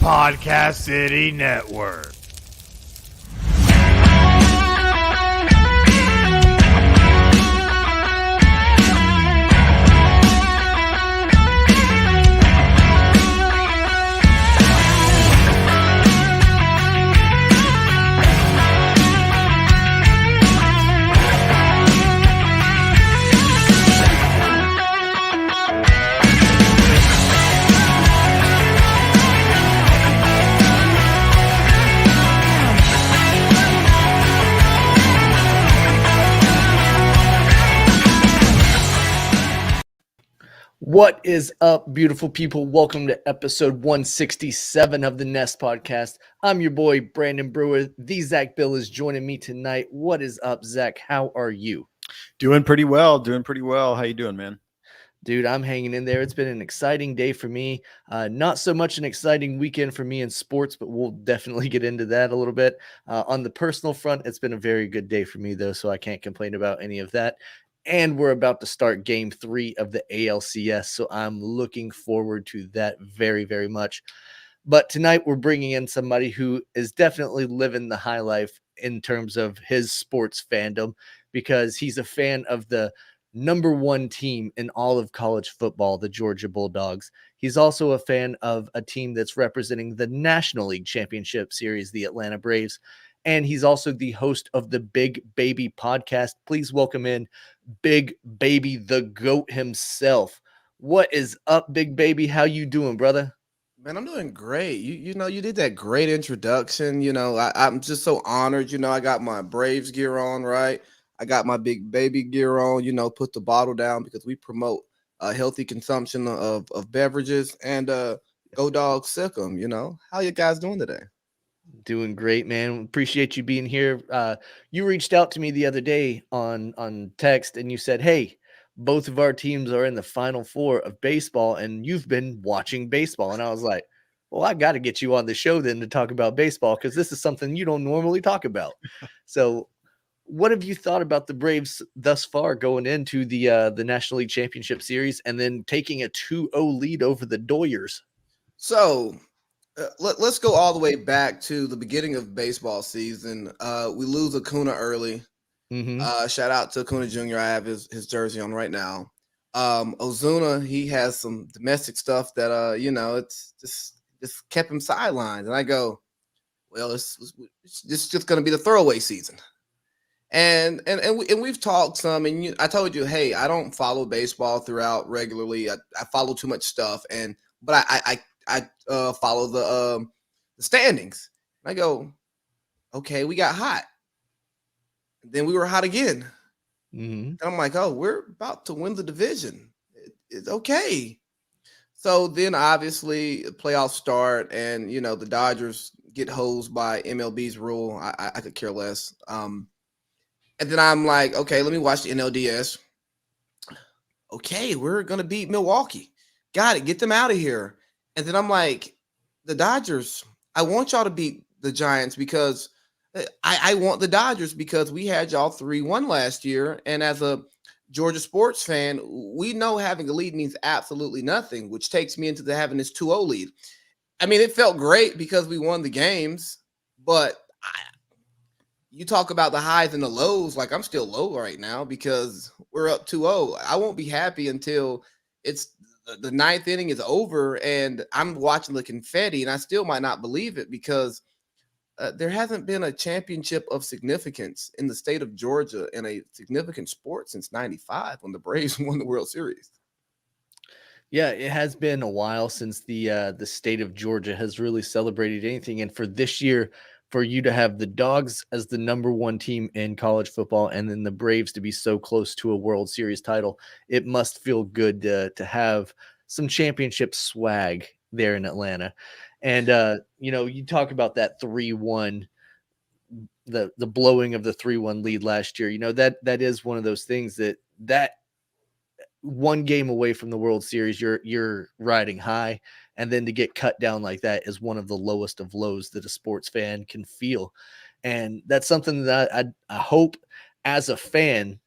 Podcast City Network. What is up, beautiful people? Welcome to episode 167 of the Nest Podcast. I'm your boy, Brandon Brewer. The Zach Bill is joining me tonight. What is up, Zach? How are you? Doing pretty well. How you doing, man? Dude, I'm hanging in there. It's been an exciting day for me. Not so much an exciting weekend for me in sports, but we'll definitely get into that a little bit. On the personal front, it's been a very good day for me, though, so I can't complain about any of that. And we're about to start game 3 of the ALCS, so I'm looking forward to that very, very much. But tonight we're bringing in somebody who is definitely living the high life in terms of his sports fandom, because he's a fan of the number one team in all of college football, the Georgia Bulldogs. He's also a fan of a team that's representing the National League Championship Series, the Atlanta Braves. And he's also the host of the Big Baby podcast. Please welcome in Big Baby, the GOAT himself. What is up, Big Baby? How you doing, brother? Man, I'm doing great. You did that great introduction. I'm just so honored. I got my Braves gear on, right? I got my Big Baby gear on, put the bottle down because we promote healthy consumption of beverages, and go dogs sick 'em. How you guys doing today? Doing great, man. Appreciate you being here. You reached out to me the other day on text, and you said, hey, both of our teams are in the Final Four of baseball, and you've been watching baseball. And I was like, well, I got to get you on the show then to talk about baseball, because this is something you don't normally talk about. So what have you thought about the Braves thus far going into the National League Championship Series and then taking a 2-0 lead over the Doyers? So let's go all the way back to the beginning of baseball season. We lose Acuna early. Mm-hmm. Shout out to Acuna Jr. I have his jersey on right now. Ozuna, he has some domestic stuff that it's just kept him sidelined. And I go, well, it's just going to be the throwaway season. And we've talked some, and I told you, hey, I don't follow baseball throughout regularly. I follow too much stuff, but I follow the standings. And I go, okay, we got hot. Then we were hot again. Mm-hmm. And I'm like, oh, we're about to win the division. It's okay. So then obviously playoffs start, and the Dodgers get hosed by MLB's rule. I could care less. And then I'm like, okay, let me watch the NLDS. Okay, we're gonna beat Milwaukee. Got it. Get them out of here. And then I'm like, the Dodgers, I want y'all to beat the Giants because I want the Dodgers because we had y'all 3-1 last year. And as a Georgia sports fan, we know having a lead means absolutely nothing, which takes me into having this 2-0 lead. I mean, it felt great because we won the games, but you talk about the highs and the lows, like I'm still low right now because we're up 2-0. I won't be happy until it's the ninth inning is over and I'm watching the confetti, and I still might not believe it because there hasn't been a championship of significance in the state of Georgia in a significant sport since '95 when the Braves won the World Series. Yeah, it has been a while since the state of Georgia has really celebrated anything. And for this year, for you to have the Dogs as the number one team in college football and then the Braves to be so close to a World Series title, it must feel good to have some championship swag there in Atlanta. And, you talk about that 3-1, the blowing of the 3-1 lead last year. That is one of those things that one game away from the World Series, you're riding high, and then to get cut down like that is one of the lowest of lows that a sports fan can feel. And that's something that I hope as a fan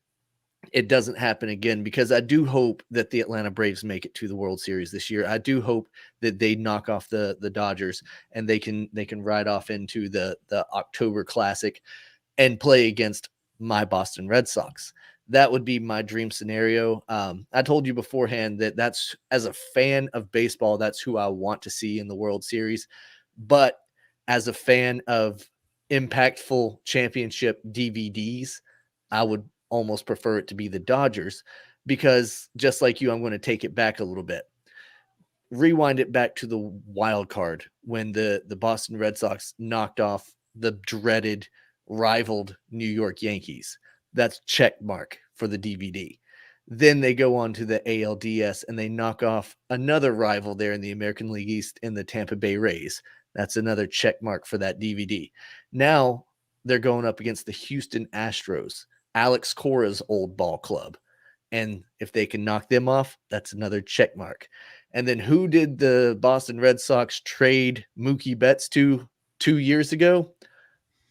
it doesn't happen again, because I do hope that the Atlanta Braves make it to the World Series this year. I do hope that they knock off the Dodgers, and they can ride off into the October Classic and play against my Boston Red Sox. That would be my dream scenario. I told you beforehand that that's, as a fan of baseball, that's who I want to see in the World Series. But as a fan of impactful championship DVDs, I would almost prefer it to be the Dodgers, because just like you, I'm going to take it back a little bit. Rewind it back to the wild card when the Boston Red Sox knocked off the dreaded, rivaled New York Yankees. That's check mark for the DVD. Then they go on to the ALDS and they knock off another rival there in the American League East in the Tampa Bay Rays. That's another check mark for that DVD. Now they're going up against the Houston Astros, Alex Cora's old ball club. And if they can knock them off, that's another check mark. And then who did the Boston Red Sox trade Mookie Betts to 2 years ago?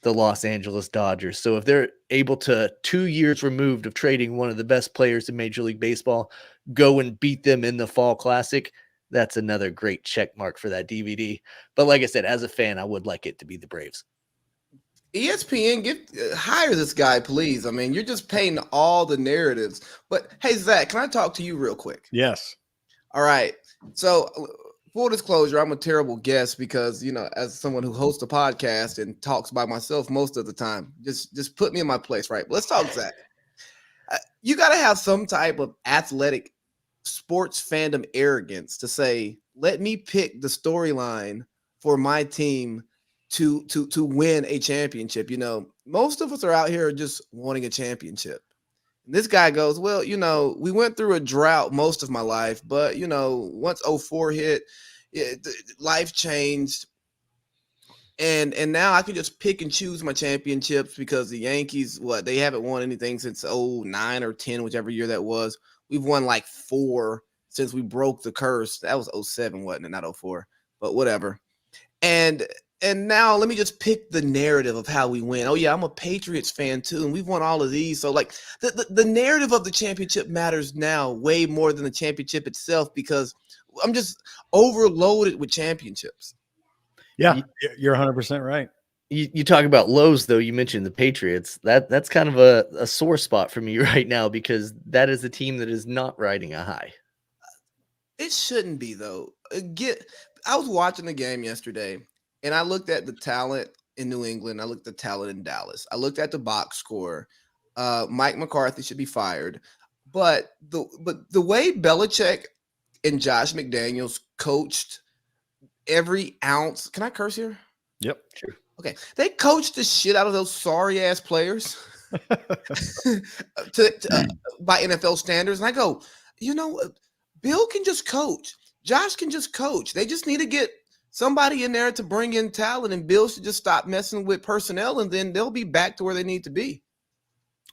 The Los Angeles Dodgers. So if they're able to, 2 years removed of trading one of the best players in Major League Baseball, go and beat them in the Fall Classic, that's another great check mark for that DVD. But like I said, as a fan, I would like it to be the Braves. ESPN, hire this guy, please. I mean, you're just painting all the narratives. But hey, Zach, can I talk to you real quick? Yes. All right. So, full disclosure, I'm a terrible guest because, as someone who hosts a podcast and talks by myself most of the time, just put me in my place, right? But let's talk, Zach. You got to have some type of athletic sports fandom arrogance to say, let me pick the storyline for my team to win a championship. Most of us are out here just wanting a championship. And this guy goes, well, we went through a drought most of my life, but once 04 hit, life changed. And now I can just pick and choose my championships because the Yankees, they haven't won anything since 09 or 10, whichever year that was. We've won like 4 since we broke the curse. That was 07, wasn't it? Not 04, but whatever. And now let me just pick the narrative of how we win. Oh yeah, I'm a Patriots fan too, and we've won all of these. So like the narrative of the championship matters now way more than the championship itself, because I'm just overloaded with championships. Yeah, you're 100% right. You talk about lows, though. You mentioned the Patriots. That's kind of a sore spot for me right now, because that is a team that is not riding a high. It shouldn't be, though. I was watching the game yesterday, and I looked at the talent in New England. I looked at the talent in Dallas. I looked at the box score. Mike McCarthy should be fired. But the way Belichick and Josh McDaniels coached every ounce. Can I curse here? Yep. Sure. Okay. They coached the shit out of those sorry ass players by NFL standards. And I go, Bill can just coach. Josh can just coach. They just need to get somebody in there to bring in talent, and Bill should just stop messing with personnel, and then they'll be back to where they need to be.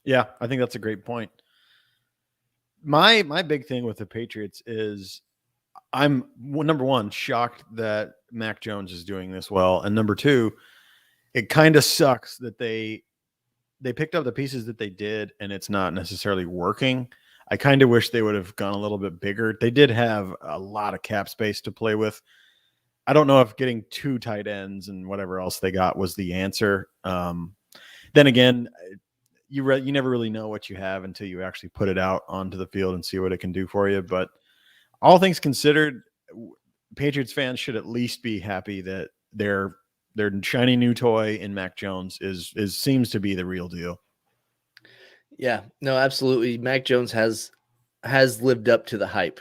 Yeah, I think that's a great point. My big thing with the Patriots is I'm, number one, shocked that Mac Jones is doing this well. And number two, it kind of sucks that they picked up the pieces that they did and it's not necessarily working. I kind of wish they would have gone a little bit bigger. They did have a lot of cap space to play with. I don't know if getting 2 tight ends and whatever else they got was the answer. Then again, you never really know what you have until you actually put it out onto the field and see what it can do for you. But all things considered, Patriots fans should at least be happy that their shiny new toy in Mac Jones seems to be the real deal. Yeah, no, absolutely. Mac Jones has lived up to the hype,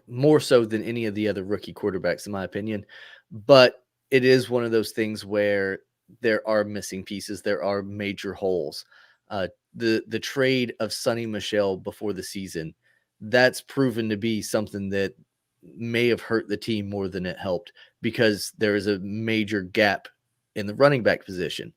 more so than any of the other rookie quarterbacks, in my opinion. But it is one of those things where there are missing pieces. There are major holes. The trade of Sonny Michel before the season, that's proven to be something that may have hurt the team more than it helped, because there is a major gap in the running back position.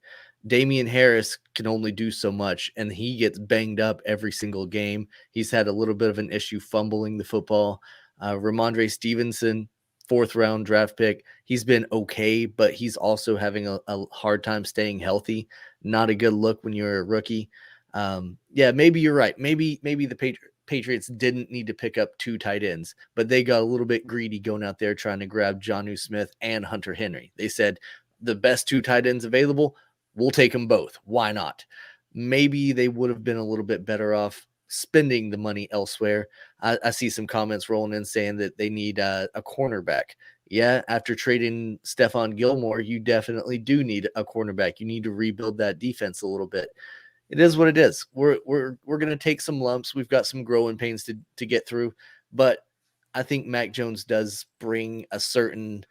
Damian Harris can only do so much, and he gets banged up every single game. He's had a little bit of an issue fumbling the football. Ramondre Stevenson, 4th-round draft pick, he's been okay, but he's also having a hard time staying healthy. Not a good look when you're a rookie. Yeah, maybe you're right. Maybe the Patriots didn't need to pick up 2 tight ends, but they got a little bit greedy going out there trying to grab Jonnu Smith and Hunter Henry. They said the best 2 tight ends available, we'll take them both. Why not? Maybe they would have been a little bit better off spending the money elsewhere. I see some comments rolling in saying that they need a cornerback. Yeah, after trading Stephon Gilmore, you definitely do need a cornerback. You need to rebuild that defense a little bit. It is what it is. We're going to take some lumps. We've got some growing pains to get through, but I think Mac Jones does bring a certain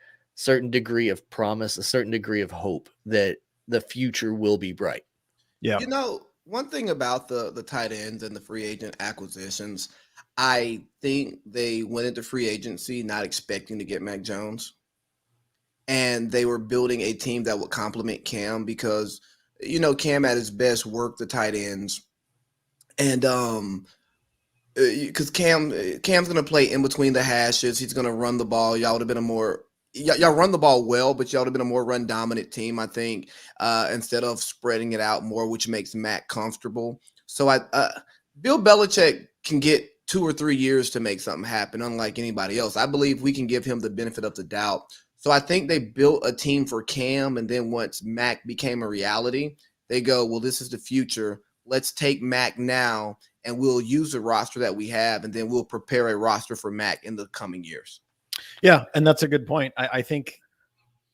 degree of promise, a certain degree of hope that the future will be bright. Yeah. You know, one thing about the tight ends and the free agent acquisitions, I think they went into free agency not expecting to get Mac Jones. And they were building a team that would complement Cam because, you know, Cam at his best worked the tight ends. And because Cam's going to play in between the hashes. He's going to run the ball. Y'all would have been y'all run the ball well, but y'all would have been a more run dominant team, I think, instead of spreading it out more, which makes Mac comfortable. So Bill Belichick can get 2 or 3 years to make something happen, unlike anybody else. I believe we can give him the benefit of the doubt. So I think they built a team for Cam, and then once Mac became a reality, they go, well, this is the future. Let's take Mac now, and we'll use the roster that we have, and then we'll prepare a roster for Mac in the coming years. Yeah, and that's a good point. I think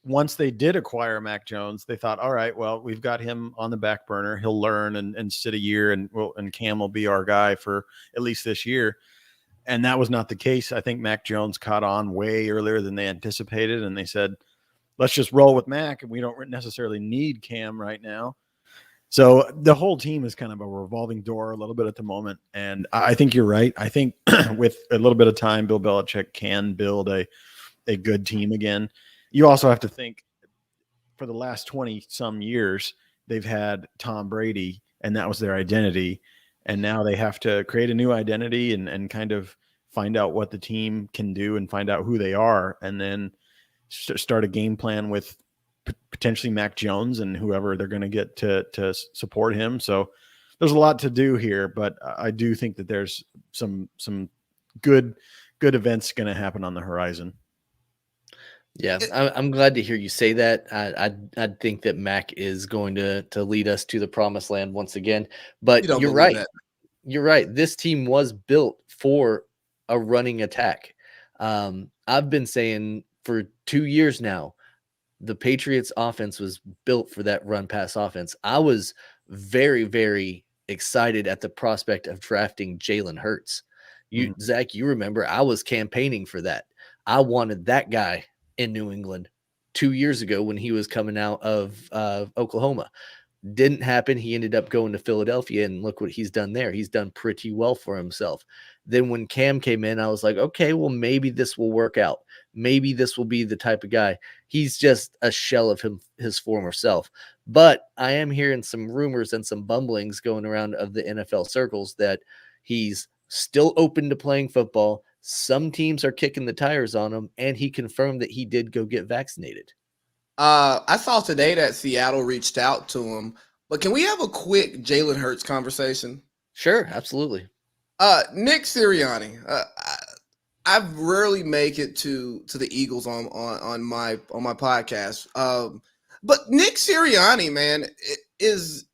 once they did acquire Mac Jones, they thought, all right, well, we've got him on the back burner. He'll learn and sit a year, and Cam will be our guy for at least this year. And that was not the case. I think Mac Jones caught on way earlier than they anticipated, and they said, let's just roll with Mac, and we don't necessarily need Cam right now. So the whole team is kind of a revolving door a little bit at the moment. And I think you're right. I think with a little bit of time, Bill Belichick can build a good team again. You also have to think for the last 20 some years, they've had Tom Brady, and that was their identity. And now they have to create a new identity and kind of find out what the team can do and find out who they are, and then start a game plan with potentially Mac Jones and whoever they're going to get to support him. So there's a lot to do here, but I do think that there's some good events going to happen on the horizon. Yeah, I'm glad to hear you say that. I think that Mac is going to lead us to the promised land once again. But you're right. You're right. This team was built for a running attack. I've been saying for 2 years now, the Patriots offense was built for that run pass offense. I was very, very excited at the prospect of drafting Jalen Hurts. Zach, you remember I was campaigning for that. I wanted that guy in New England 2 years ago when he was coming out of Oklahoma. Didn't happen. He ended up going to Philadelphia, and look what he's done there. He's done pretty well for himself. Then when Cam came in, I was like, okay, well, maybe this will work out. Maybe this will be the type of guy. He's just a shell of his former self. But I am hearing some rumors and some bumblings going around of the NFL circles that he's still open to playing football. Some teams are kicking the tires on him, and he confirmed that he did go get vaccinated. I saw today that Seattle reached out to him, but can we have a quick Jalen Hurts conversation? Sure, absolutely. Nick Sirianni. I rarely make it to the Eagles on my podcast. But Nick Sirianni, man, is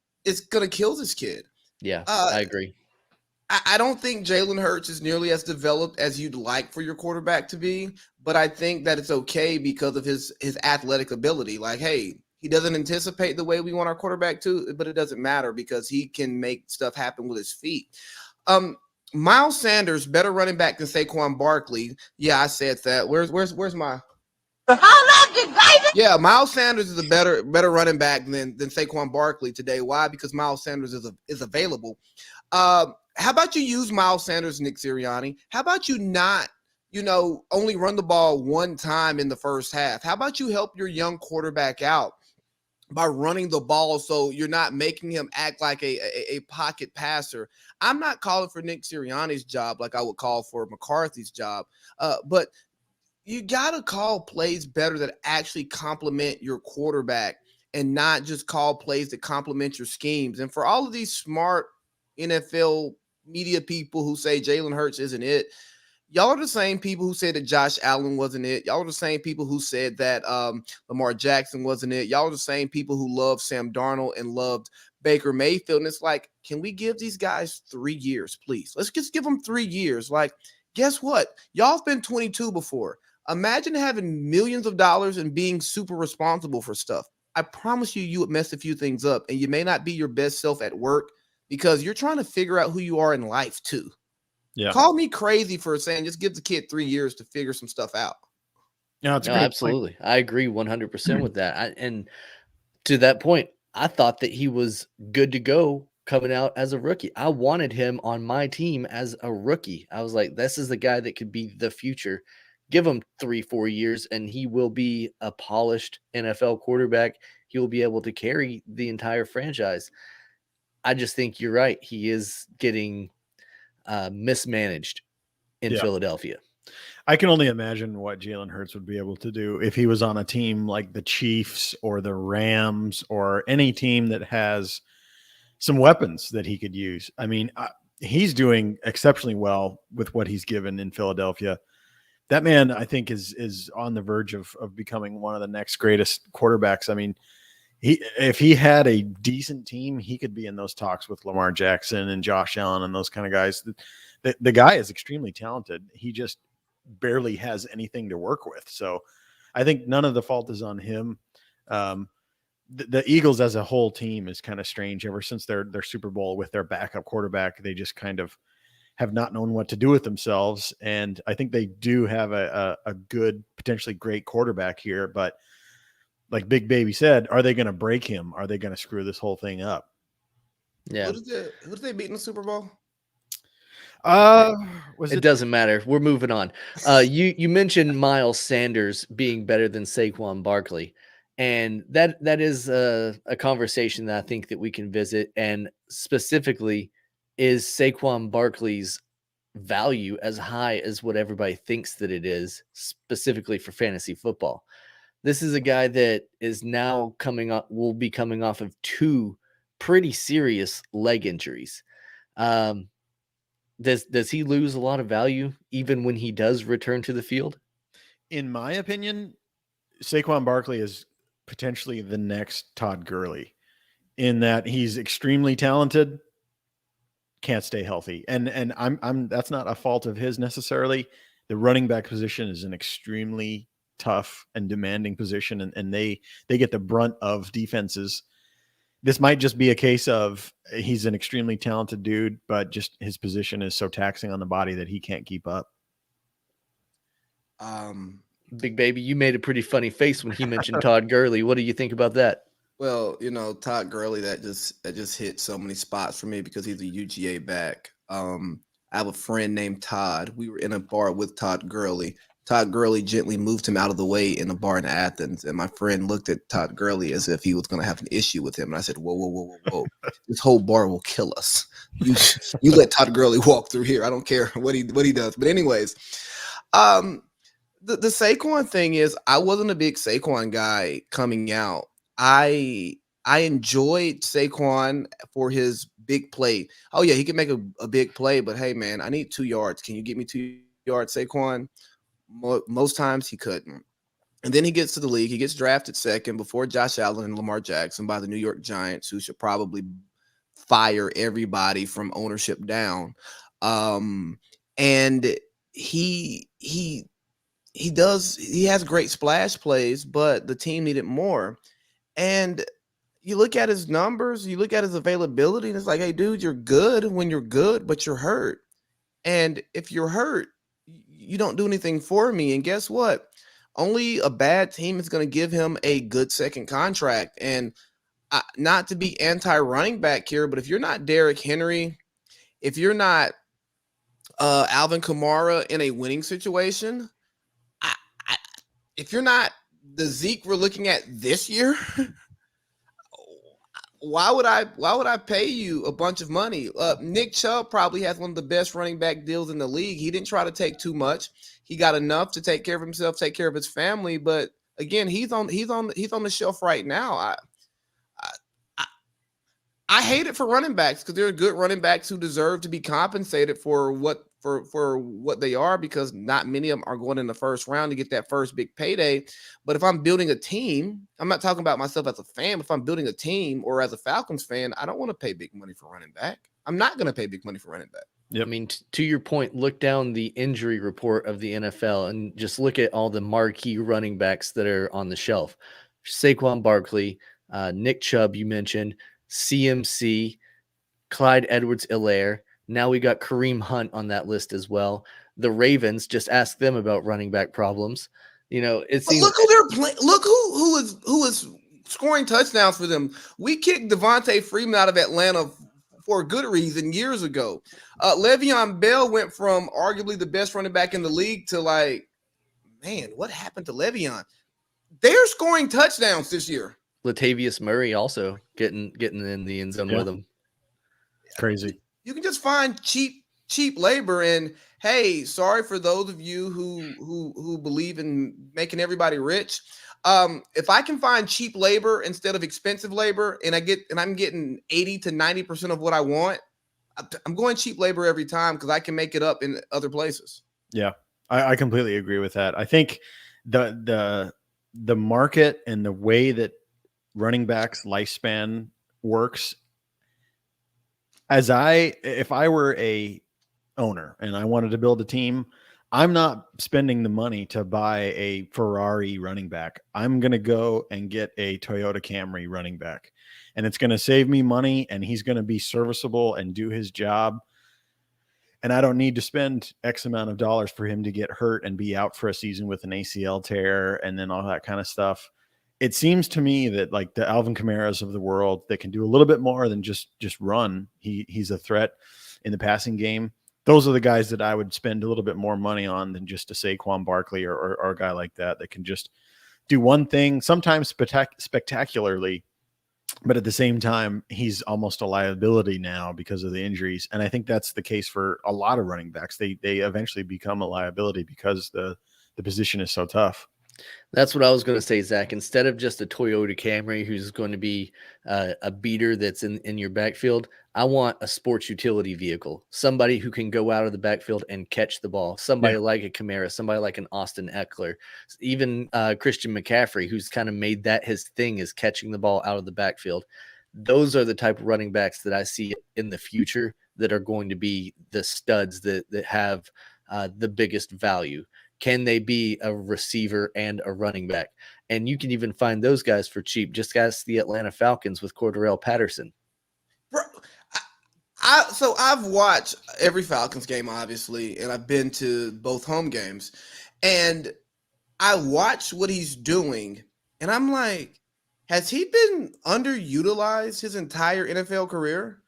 gonna kill this kid. Yeah, I agree. I don't think Jalen Hurts is nearly as developed as you'd like for your quarterback to be, but I think that it's okay because of his athletic ability. Like, hey, he doesn't anticipate the way we want our quarterback to, but it doesn't matter because he can make stuff happen with his feet. Miles Sanders, better running back than Saquon Barkley. Yeah, I said that. Where's my Yeah, Miles Sanders is a better running back than Saquon Barkley today. Why? Because Miles Sanders is available. How about you use Miles Sanders, Nick Sirianni? How about you not, only run the ball one time in the first half? How about you help your young quarterback out by running the ball so you're not making him act like a pocket passer? I'm not calling for Nick Sirianni's job like I would call for McCarthy's job, but you got to call plays better that actually complement your quarterback and not just call plays that complement your schemes. And for all of these smart NFL media people who say Jalen Hurts isn't it. Y'all are the same people who said that Josh Allen wasn't it. Y'all are the same people who said that Lamar Jackson wasn't it. Y'all are the same people who loved Sam Darnold and loved Baker Mayfield. And it's like, can we give these guys 3 years, please? Let's just give them 3 years. Like, guess what? Y'all have been 22 before. Imagine having millions of dollars and being super responsible for stuff. I promise you, you would mess a few things up, and you may not be your best self at work because you're trying to figure out who you are in life too. Yeah. Call me crazy for saying just give the kid 3 years to figure some stuff out. No, it's No, absolutely. I agree 100% with that. And to that point, I thought that he was good to go coming out as a rookie. I wanted him on my team as a rookie. I was like, this is the guy that could be the future. Give him 3-4 years and he will be a polished NFL quarterback. He will be able to carry the entire franchise. I just think you're right. He is getting mismanaged in Philadelphia. I can only imagine what Jalen Hurts would be able to do if he was on a team like the Chiefs or the Rams or any team that has some weapons that he could use. I mean, he's doing exceptionally well with what he's given in Philadelphia. That man, I think, is on the verge of becoming one of the next greatest quarterbacks. I mean, if he had a decent team, he could be in those talks with Lamar Jackson and Josh Allen and those kind of guys. The guy is extremely talented. He just barely has anything to work with. So I think none of the fault is on him. The Eagles as a whole team is kind of strange. Ever since their Super Bowl with their backup quarterback, they just kind of have not known what to do with themselves. And I think they do have a good, potentially great quarterback here, but like Big Baby said, are they going to break him? Are they going to screw this whole thing up? Yeah. Who did they beat in the Super Bowl? It doesn't matter. We're moving on. You mentioned Miles Sanders being better than Saquon Barkley, and that is a conversation that I think that we can visit. And specifically, is Saquon Barkley's value as high as what everybody thinks that it is, specifically for fantasy football? This is a guy that is now will be coming off of 2 pretty serious leg injuries. Does he lose a lot of value even when he does return to the field? In my opinion, Saquon Barkley is potentially the next Todd Gurley in that he's extremely talented, can't stay healthy. And I'm that's not a fault of his necessarily. The running back position is an extremely tough and demanding position, and they get the brunt of defenses. This might just be a case of he's an extremely talented dude, but just his position is so taxing on the body that he can't keep up. Big Baby, you made a pretty funny face when he mentioned Todd Gurley. What do you think about that? Well, Todd Gurley, that just hit so many spots for me because he's a UGA back. I have a friend named Todd. We were in a bar with Todd Gurley. Todd Gurley gently moved him out of the way in a bar in Athens, and my friend looked at Todd Gurley as if he was going to have an issue with him. And I said, "Whoa, whoa, whoa, whoa, whoa! This whole bar will kill us. You let Todd Gurley walk through here. I don't care what he does." But anyways, the Saquon thing is, I wasn't a big Saquon guy coming out. I enjoyed Saquon for his big play. Oh yeah, he can make a big play, but hey man, I need 2 yards. Can you get me 2 yards, Saquon? Most times he couldn't. And then he gets to the league. He gets drafted second before Josh Allen and Lamar Jackson by the New York Giants, who should probably fire everybody from ownership down. And he has great splash plays, but the team needed more. And you look at his numbers, you look at his availability, and it's like, hey, dude, you're good when you're good, but you're hurt. And if you're hurt, you don't do anything for me. And guess what? Only a bad team is going to give him a good second contract. And not to be anti-running back here, but if you're not Derrick Henry, if you're not Alvin Kamara in a winning situation, if you're not the Zeke we're looking at this year, why would I pay you a bunch of money? Nick Chubb probably has one of the best running back deals in the league. He didn't try to take too much. He got enough to take care of himself, take care of his family. But again, he's on the shelf right now. I hate it for running backs because there are good running backs who deserve to be compensated for what they are, because not many of them are going in the first round to get that first big payday. But if I'm building a team, I'm not talking about myself as a fan. But if I'm building a team or as a Falcons fan, I don't want to pay big money for running back. I'm not going to pay big money for running back. Yep. I mean, to your point, look down the injury report of the NFL and just look at all the marquee running backs that are on the shelf. Saquon Barkley, Nick Chubb, you mentioned, CMC, Clyde Edwards-Helaire. Now we got Kareem Hunt on that list as well. The Ravens, just ask them about running back problems. It seems. Look who they're playing. Look who is scoring touchdowns for them. We kicked Devontae Freeman out of Atlanta for a good reason years ago. Le'Veon Bell went from arguably the best running back in the league to man, what happened to Le'Veon? They're scoring touchdowns this year. Latavius Murray also getting in the end zone with them. Crazy. You can just find cheap labor. And hey, sorry for those of you who believe in making everybody rich. If I can find cheap labor instead of expensive labor, and I'm getting 80 to 90% of what I want, I'm going cheap labor every time because I can make it up in other places. Yeah, I completely agree with that. I think the market and the way that running backs lifespan works, if I were a owner and I wanted to build a team, I'm not spending the money to buy a Ferrari running back. I'm going to go and get a Toyota Camry running back, and it's going to save me money, and he's going to be serviceable and do his job. And I don't need to spend X amount of dollars for him to get hurt and be out for a season with an ACL tear and then all that kind of stuff. It seems to me that like the Alvin Kamaras of the world that can do a little bit more than just run. He's a threat in the passing game. Those are the guys that I would spend a little bit more money on than just a Saquon Barkley or a guy like that can just do one thing, sometimes spectacularly, but at the same time, he's almost a liability now because of the injuries. And I think that's the case for a lot of running backs. They eventually become a liability because the position is so tough. That's what I was going to say, Zach. Instead of just a Toyota Camry who's going to be a beater that's in your backfield, I want a sports utility vehicle, somebody who can go out of the backfield and catch the ball, somebody like a Kamara, somebody like an Austin Eckler, even Christian McCaffrey, who's kind of made that his thing, is catching the ball out of the backfield. Those are the type of running backs that I see in the future that are going to be the studs that have the biggest value. Can they be a receiver and a running back? And you can even find those guys for cheap. Just ask the Atlanta Falcons with Cordarrelle Patterson. Bro, so I've watched every Falcons game, obviously, and I've been to both home games. And I watch what he's doing, and I'm like, has he been underutilized his entire NFL career?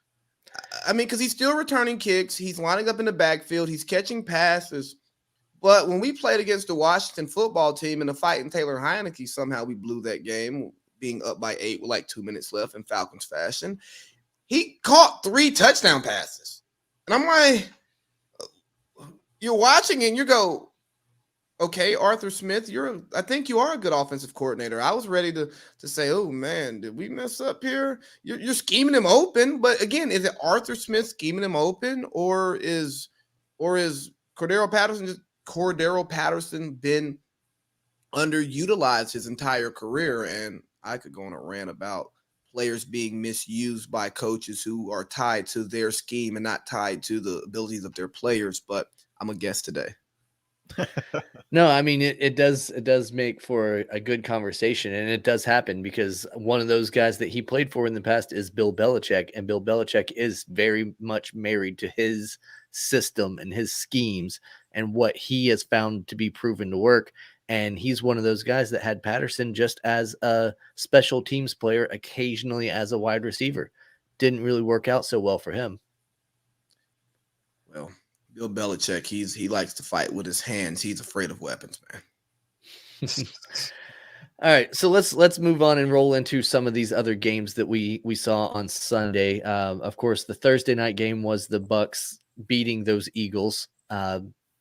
I mean, because he's still returning kicks. He's lining up in the backfield. He's catching passes. But when we played against the Washington football team in the fight in Taylor Heineke, somehow we blew that game, being up by 8 with like 2 minutes left in Falcons fashion. He caught 3 touchdown passes. And I'm like, you're watching and you go, okay, Arthur Smith, I think you are a good offensive coordinator. I was ready to say, oh man, did we mess up here? You're scheming him open. But again, is it Arthur Smith scheming him open, or is Cordarrelle Patterson been underutilized his entire career? And I could go on a rant about players being misused by coaches who are tied to their scheme and not tied to the abilities of their players, but I'm a guest today. No, I mean, it does make for a good conversation, and it does happen because one of those guys that he played for in the past is Bill Belichick, and Bill Belichick is very much married to his system and his schemes and what he has found to be proven to work. And he's one of those guys that had Patterson just as a special teams player, occasionally as a wide receiver. Didn't really work out so well for him. Well, Bill Belichick, he likes to fight with his hands. He's afraid of weapons, man. All right, so let's move on and roll into some of these other games that we saw on Sunday. Of course, the Thursday night game was the Bucs beating those Eagles.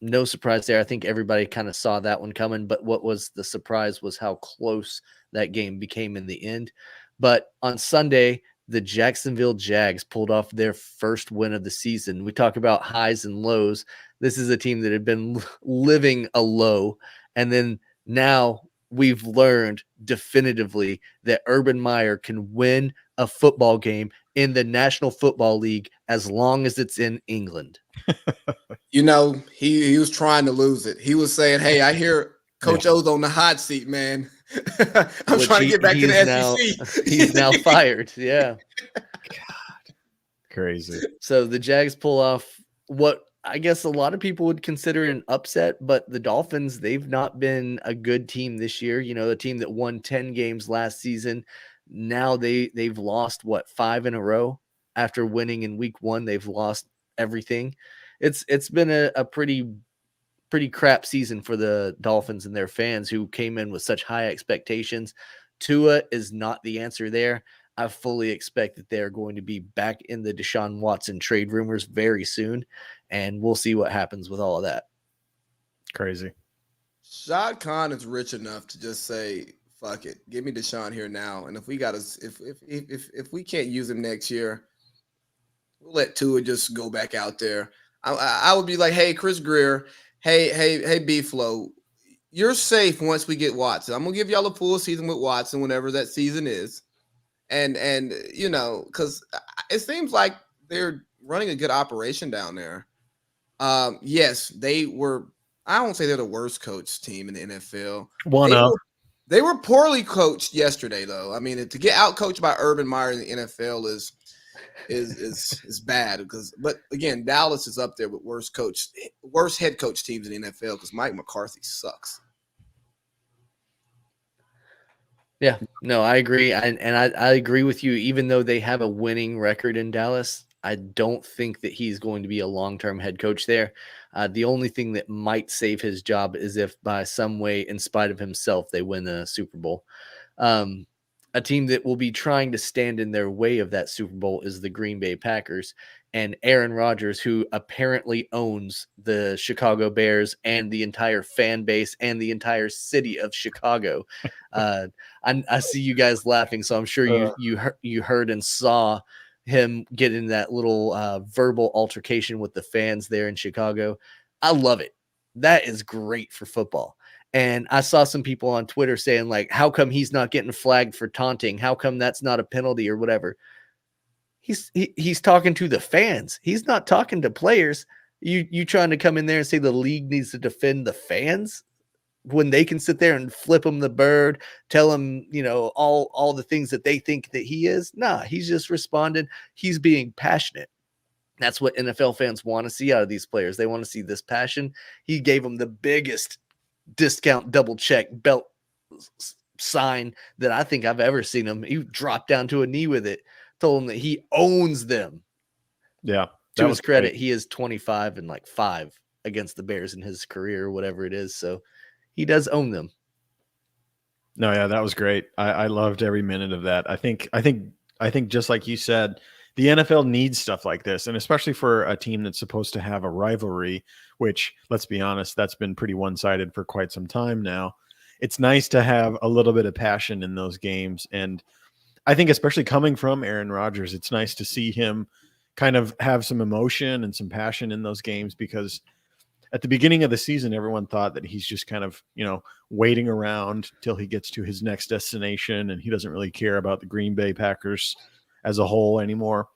No surprise there. I think everybody kind of saw that one coming, but what was the surprise was how close that game became in the end. But on Sunday, the Jacksonville Jags pulled off their first win of the season. We talk about highs and lows. This is a team that had been living a low, and then now we've learned definitively that Urban Meyer can win a football game in the National Football League as long as it's in England. You know, he was trying to lose it. He was saying, "Hey, I hear Coach O's on the hot seat, man. I'm trying to get back to the SEC." He's now fired. Yeah. God, crazy. So the Jags pull off what I guess a lot of people would consider an upset, but the Dolphins, they've not been a good team this year. You know, the team that won 10 games last season. Now they've lost 5 in a row after winning in week 1. They've lost everything. It's been a pretty crap season for the Dolphins and their fans who came in with such high expectations. Tua is not the answer there. I fully expect that they're going to be back in the Deshaun Watson trade rumors very soon, and we'll see what happens with all of that. Crazy. Shad Khan is rich enough to just say, "Fuck it, give me Deshaun here now." And if we got if we can't use him next year, we'll let Tua just go back out there. I would be like, "Hey, Chris Greer, hey, B-Flow, you're safe once we get Watson. I'm gonna give y'all a full season with Watson whenever that season is." And you know, because it seems like they're running a good operation down there. Yes, they were. I won't say they're the worst coached team in the NFL. They were poorly coached yesterday, though. I mean, to get out coached by Urban Meyer in the NFL is bad. But again, Dallas is up there with worst head coach teams in the NFL because Mike McCarthy sucks. Yeah, no, I agree. I agree with you. Even though they have a winning record in Dallas, I don't think that he's going to be a long-term head coach there. The only thing that might save his job is if by some way, in spite of himself, they win the Super Bowl. A team that will be trying to stand in their way of that Super Bowl is the Green Bay Packers. And Aaron Rodgers, who apparently owns the Chicago Bears and the entire fan base and the entire city of Chicago. I see you guys laughing, so I'm sure you heard and saw him get in that little verbal altercation with the fans there in Chicago. I love it. That is great for football. And I saw some people on Twitter saying, like, how come he's not getting flagged for taunting? How come that's not a penalty or whatever? He's talking to the fans. He's not talking to players. You trying to come in there and say the league needs to defend the fans when they can sit there and flip him the bird, tell him, you know, all the things that they think that he is? Nah, he's just responding. He's being passionate. That's what NFL fans want to see out of these players. They want to see this passion. He gave them the biggest discount double check belt sign that I think I've ever seen him. He dropped down to a knee with it. Told him that he owns them. Yeah. To his credit, great. He is 25 and 5 against the Bears in his career, or whatever it is. So he does own them. No, yeah, that was great. I loved every minute of that. I think just like you said, the NFL needs stuff like this, and especially for a team that's supposed to have a rivalry, which, let's be honest, that's been pretty one-sided for quite some time now. It's nice to have a little bit of passion in those games, and I think especially coming from Aaron Rodgers, it's nice to see him kind of have some emotion and some passion in those games, because at the beginning of the season, everyone thought that he's just kind of, you know, waiting around till he gets to his next destination, and he doesn't really care about the Green Bay Packers as a whole anymore.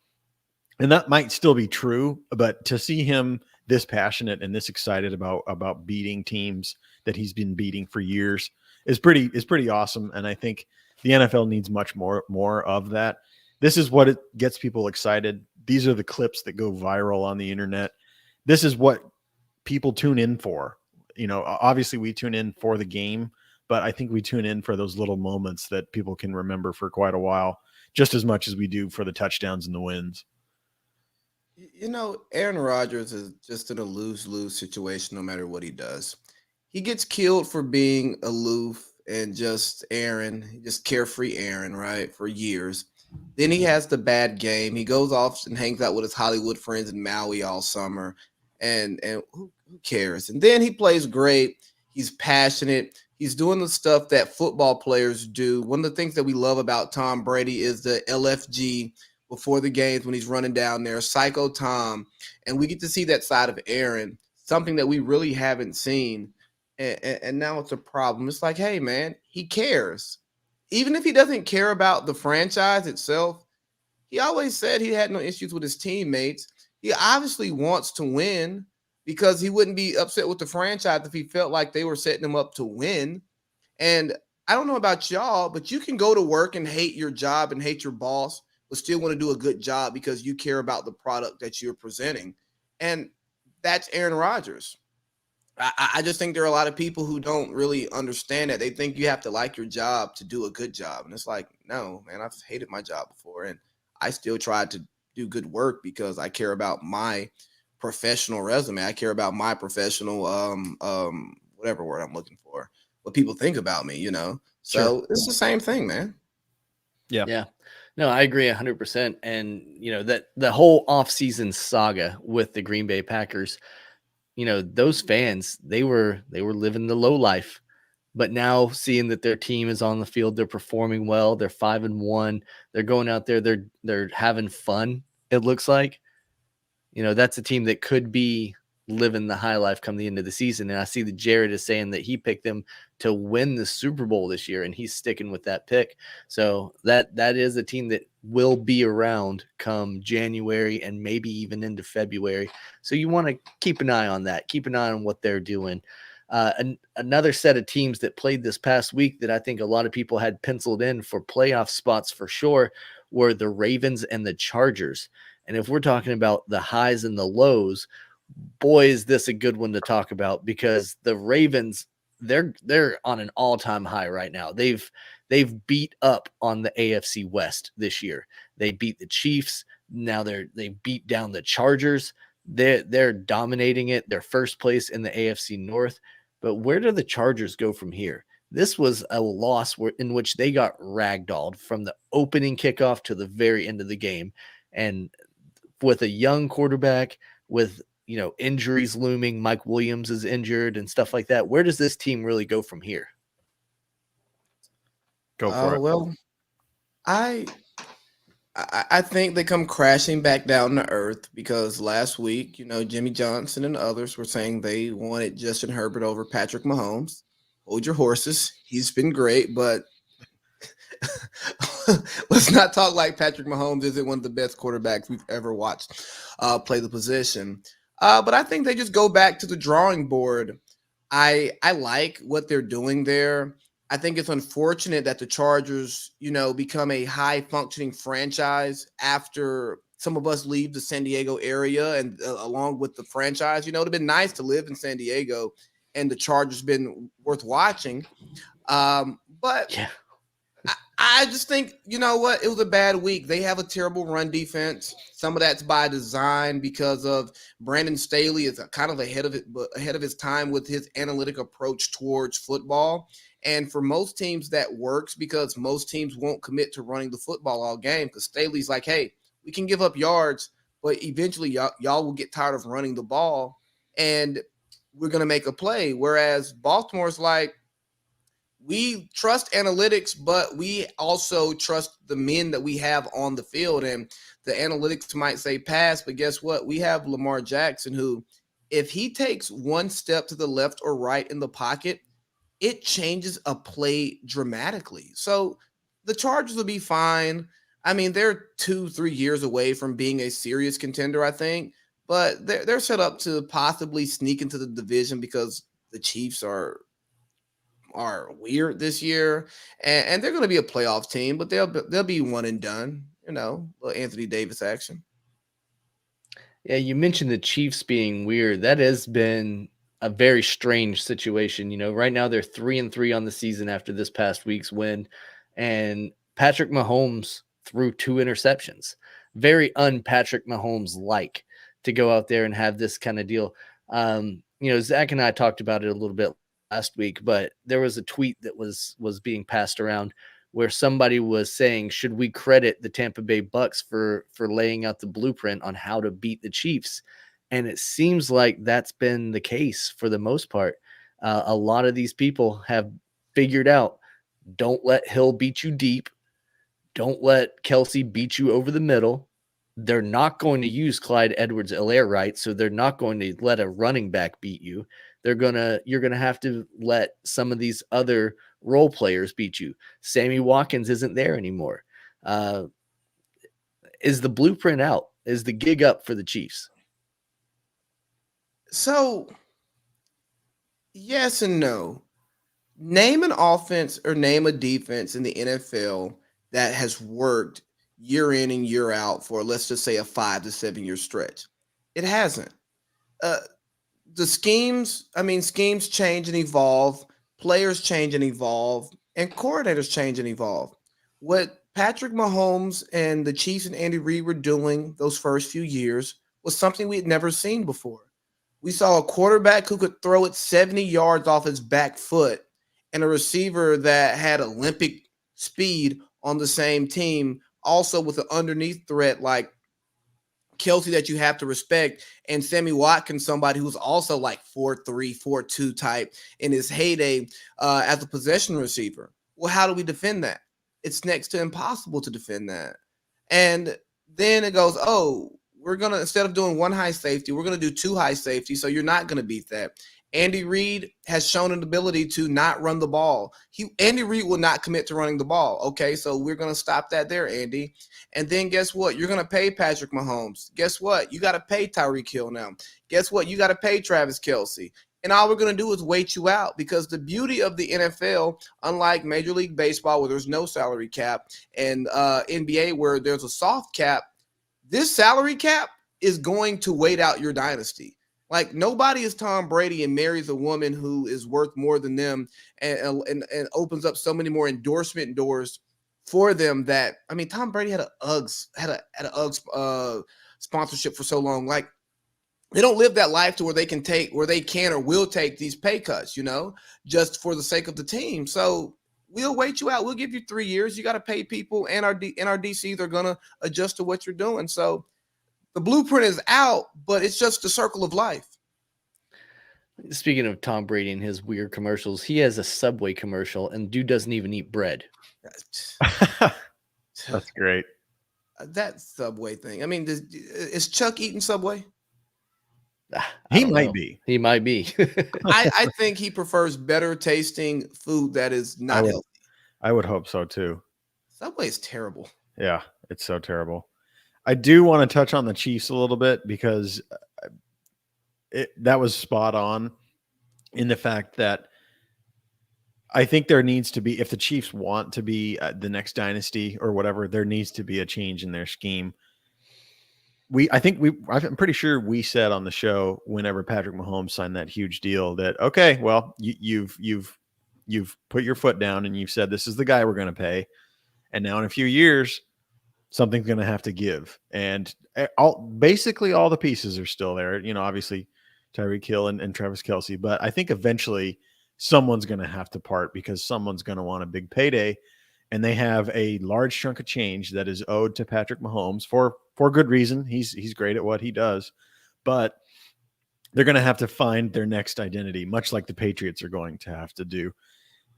And that might still be true, but to see him this passionate and this excited about beating teams that he's been beating for years is pretty awesome. And I think the NFL needs much more of that. This is what it gets people excited. These are the clips that go viral on the internet. This is what people tune in for. You know, obviously we tune in for the game, but I think we tune in for those little moments that people can remember for quite a while, just as much as we do for the touchdowns and the wins. You know, Aaron Rodgers is just in a lose-lose situation no matter what he does. He gets killed for being aloof and just Aaron, just carefree Aaron, right, for years. Then he has the bad game. He goes off and hangs out with his Hollywood friends in Maui all summer. And who cares? And then he plays great. He's passionate. He's doing the stuff that football players do. One of the things that we love about Tom Brady is the LFG before the games when he's running down there, Psycho Tom. And we get to see that side of Aaron, something that we really haven't seen. And now it's a problem. It's like, hey, man, he cares. Even if he doesn't care about the franchise itself, he always said he had no issues with his teammates. He obviously wants to win because he wouldn't be upset with the franchise if he felt like they were setting him up to win. And I don't know about y'all, but you can go to work and hate your job and hate your boss, but still want to do a good job because you care about the product that you're presenting. And that's Aaron Rodgers. I just think there are a lot of people who don't really understand that. They think you have to like your job to do a good job. And it's like, no, man, I've hated my job before. And I still try to do good work because I care about my professional resume. I care about my professional, whatever word I'm looking for, what people think about me, So Sure. it's the same thing, man. Yeah. No, I agree 100%. And, that the whole offseason saga with the Green Bay Packers, those fans, they were living the low life. But now seeing that their team is on the field, they're performing well, they're 5-1, they're going out there, they're having fun, it looks like. That's a team that could be living the high life come the end of the season. And I see that Jared is saying that he picked them to win the Super Bowl this year, and he's sticking with that pick. So that is a team that will be around come January and maybe even into February. So you want to keep an eye on that. Keep an eye on what they're doing. Another set of teams that played this past week that I think a lot of people had penciled in for playoff spots for sure were the Ravens and the Chargers. And if we're talking about the highs and the lows, boy, is this a good one to talk about, because the Ravens, they're on an all-time high right now. They've beat up on the AFC West this year. They beat the Chiefs. Now they beat down the Chargers. They're dominating it. They're first place in the AFC North. But where do the Chargers go from here? This was a loss in which they got ragdolled from the opening kickoff to the very end of the game. And with a young quarterback, with injuries looming, Mike Williams is injured and stuff like that, where does this team really go from here? Go for it. Well, I think they come crashing back down to earth because last week, Jimmy Johnson and others were saying they wanted Justin Herbert over Patrick Mahomes. Hold your horses. He's been great, but let's not talk like Patrick Mahomes isn't one of the best quarterbacks we've ever watched play the position. But I think they just go back to the drawing board. I like what they're doing there. I think it's unfortunate that the Chargers, become a high functioning franchise after some of us leave the San Diego area and along with the franchise. It'd have been nice to live in San Diego and the Chargers been worth watching. But Yeah. I just think, you know what? It was a bad week. They have a terrible run defense. Some of that's by design because of Brandon Staley is kind of ahead of his time with his analytic approach towards football. And for most teams, that works because most teams won't commit to running the football all game because Staley's like, hey, we can give up yards, but eventually y'all will get tired of running the ball and we're going to make a play. Whereas Baltimore's like, we trust analytics, but we also trust the men that we have on the field. And the analytics might say pass, but guess what? We have Lamar Jackson, who, if he takes one step to the left or right in the pocket, it changes a play dramatically. So the Chargers will be fine. I mean, they're 2-3 years away from being a serious contender, I think, but they're set up to possibly sneak into the division because the Chiefs are weird this year, and they're going to be a playoff team, but they'll be one and done. Little Anthony Davis action. Yeah, you mentioned the Chiefs being weird. That has been a very strange situation. Right now they're 3-3 on the season after this past week's win, and Patrick Mahomes threw 2 interceptions. Very un-Patrick Mahomes-like to go out there and have this kind of deal. Zach and I talked about it a little bit last week, but there was a tweet that was being passed around where somebody was saying, should we credit the Tampa Bay Bucks for laying out the blueprint on how to beat the Chiefs? And it seems like that's been the case for the most part. A lot of these people have figured out, don't let Hill beat you deep. Don't let Kelsey beat you over the middle. They're not going to use Clyde Edwards-Helaire right, so they're not going to let a running back beat you. You're gonna have to let some of these other role players beat you. Sammy Watkins isn't there anymore. Is the blueprint out? Is the gig up for the Chiefs? So, yes and no. Name an offense or name a defense in the NFL that has worked year in and year out for, let's just say, a 5 to 7 year stretch. It hasn't. The schemes change and evolve, players change and evolve, and coordinators change and evolve. What Patrick Mahomes and the Chiefs and Andy Reid were doing those first few years was something we had never seen before. We saw a quarterback who could throw it 70 yards off his back foot and a receiver that had Olympic speed on the same team, also with an underneath threat like Kelsey that you have to respect, and Sammy Watkins, somebody who's also like 4'3", 4'2" type in his heyday as a possession receiver. Well, how do we defend that? It's next to impossible to defend that. And then it goes, we're going to, instead of doing one high safety, we're going to do two high safety, so you're not going to beat that. Andy Reid has shown an ability to not run the ball. Andy Reid will not commit to running the ball. Okay, so we're going to stop that there, Andy. And then guess what? You're going to pay Patrick Mahomes. Guess what? You got to pay Tyreek Hill now. Guess what? You got to pay Travis Kelce. And all we're going to do is wait you out, because the beauty of the NFL, unlike Major League Baseball where there's no salary cap and NBA where there's a soft cap, this salary cap is going to wait out your dynasty. Like, nobody is Tom Brady and marries a woman who is worth more than them and opens up so many more endorsement doors for them that, I mean, Tom Brady had an Uggs sponsorship for so long. Like, they don't live that life to where they can or will take these pay cuts, just for the sake of the team. So we'll wait you out. We'll give you 3 years. You got to pay people, and our DCs are going to adjust to what you're doing. So the blueprint is out, but it's just the circle of life. Speaking of Tom Brady and his weird commercials, he has a Subway commercial, and dude doesn't even eat bread. That's great. That Subway thing. I mean, is Chuck eating Subway? He might be. He might be. I think he prefers better tasting food that is not healthy. I would hope so too. Subway is terrible. Yeah, it's so terrible. I do want to touch on the Chiefs a little bit, because that was spot on in the fact that I think there needs to be, if the Chiefs want to be the next dynasty or whatever, there needs to be a change in their scheme. I'm pretty sure we said on the show whenever Patrick Mahomes signed that huge deal that, okay, well, you've put your foot down and you've said this is the guy we're going to pay, and now in a few years something's going to have to give. And basically all the pieces are still there. Obviously Tyreek Hill and Travis Kelce, but I think eventually someone's going to have to part, because someone's going to want a big payday, and they have a large chunk of change that is owed to Patrick Mahomes for good reason. He's great at what he does, but they're going to have to find their next identity, much like the Patriots are going to have to do.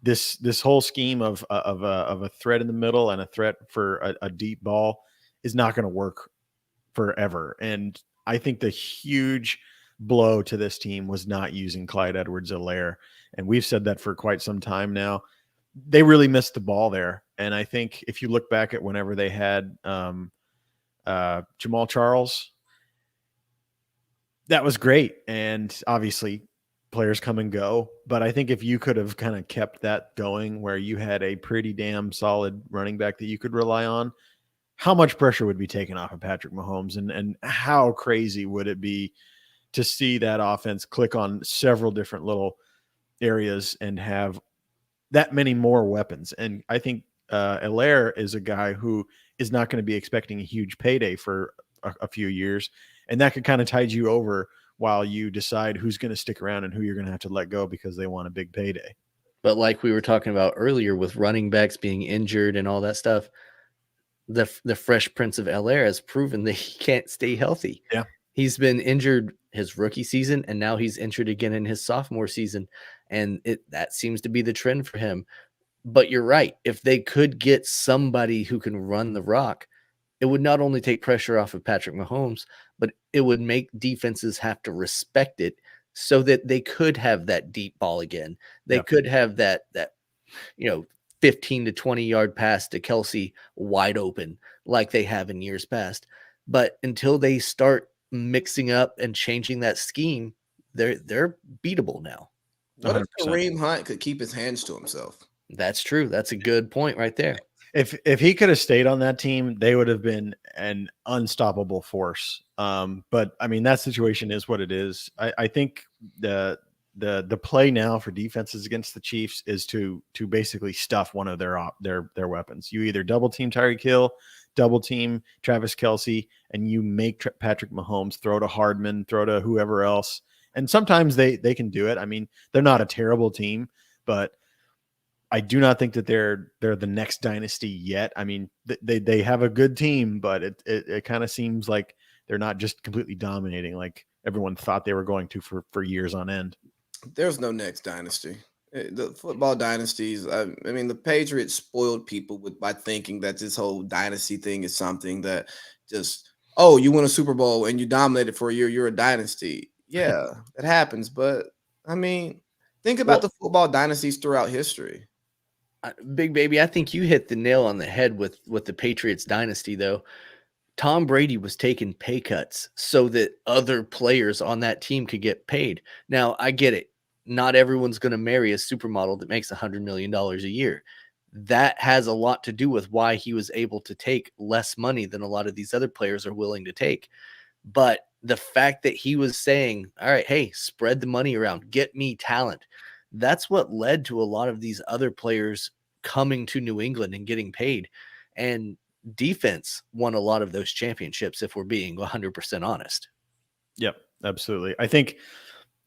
This whole scheme of a threat in the middle and a threat for a deep ball is not going to work forever. And I think the huge blow to this team was not using Clyde Edwards-Helaire. And we've said that for quite some time now. They really missed the ball there. And I think if you look back at whenever they had Jamal Charles, that was great. And obviously players come and go, but I think if you could have kind of kept that going, where you had a pretty damn solid running back that you could rely on, how much pressure would be taken off of Patrick Mahomes, and how crazy would it be to see that offense click on several different little areas and have that many more weapons. And I think Helaire is a guy who is not going to be expecting a huge payday for a few years, and that could kind of tide you over while you decide who's going to stick around and who you're going to have to let go because they want a big payday. But like we were talking about earlier with running backs being injured and all that stuff, the Fresh Prince of Bel-Air has proven that he can't stay healthy. Yeah. He's been injured his rookie season, and now he's injured again in his sophomore season. and that seems to be the trend for him. But you're right. If they could get somebody who can run the rock, it would not only take pressure off of Patrick Mahomes, but it would make defenses have to respect it so that they could have that deep ball again. They could have that 15 to 20 yard pass to Kelsey wide open like they have in years past. But until they start mixing up and changing that scheme, they're beatable now. What if 100%. Kareem Hunt could keep his hands to himself? That's true. That's a good point right there. If he could have stayed on that team, they would have been an unstoppable force. But I mean, that situation is what it is. I think the play now for defenses against the Chiefs is to basically stuff one of their weapons. You either double team Tyreek Hill, double team Travis Kelce, and you make Patrick Mahomes throw to Hardman, throw to whoever else. And sometimes they can do it. I mean, they're not a terrible team, but I do not think that they're the next dynasty yet. I mean, they have a good team, but it kind of seems like they're not just completely dominating like everyone thought they were going to for years on end. There's no next dynasty. The football dynasties, I mean, the Patriots spoiled people by thinking that this whole dynasty thing is something that just, oh, you win a Super Bowl and you dominated for a year, you're a dynasty. Yeah, it happens. But I mean, think about the football dynasties throughout history. Big Baby, I think you hit the nail on the head with the Patriots dynasty, though. Tom Brady was taking pay cuts so that other players on that team could get paid. Now, I get it. Not everyone's going to marry a supermodel that makes $100 million a year. That has a lot to do with why he was able to take less money than a lot of these other players are willing to take. But the fact that he was saying, all right, hey, spread the money around, get me talent. That's what led to a lot of these other players coming to New England and getting paid. And defense won a lot of those championships, if we're being 100% honest. Yep, absolutely. I think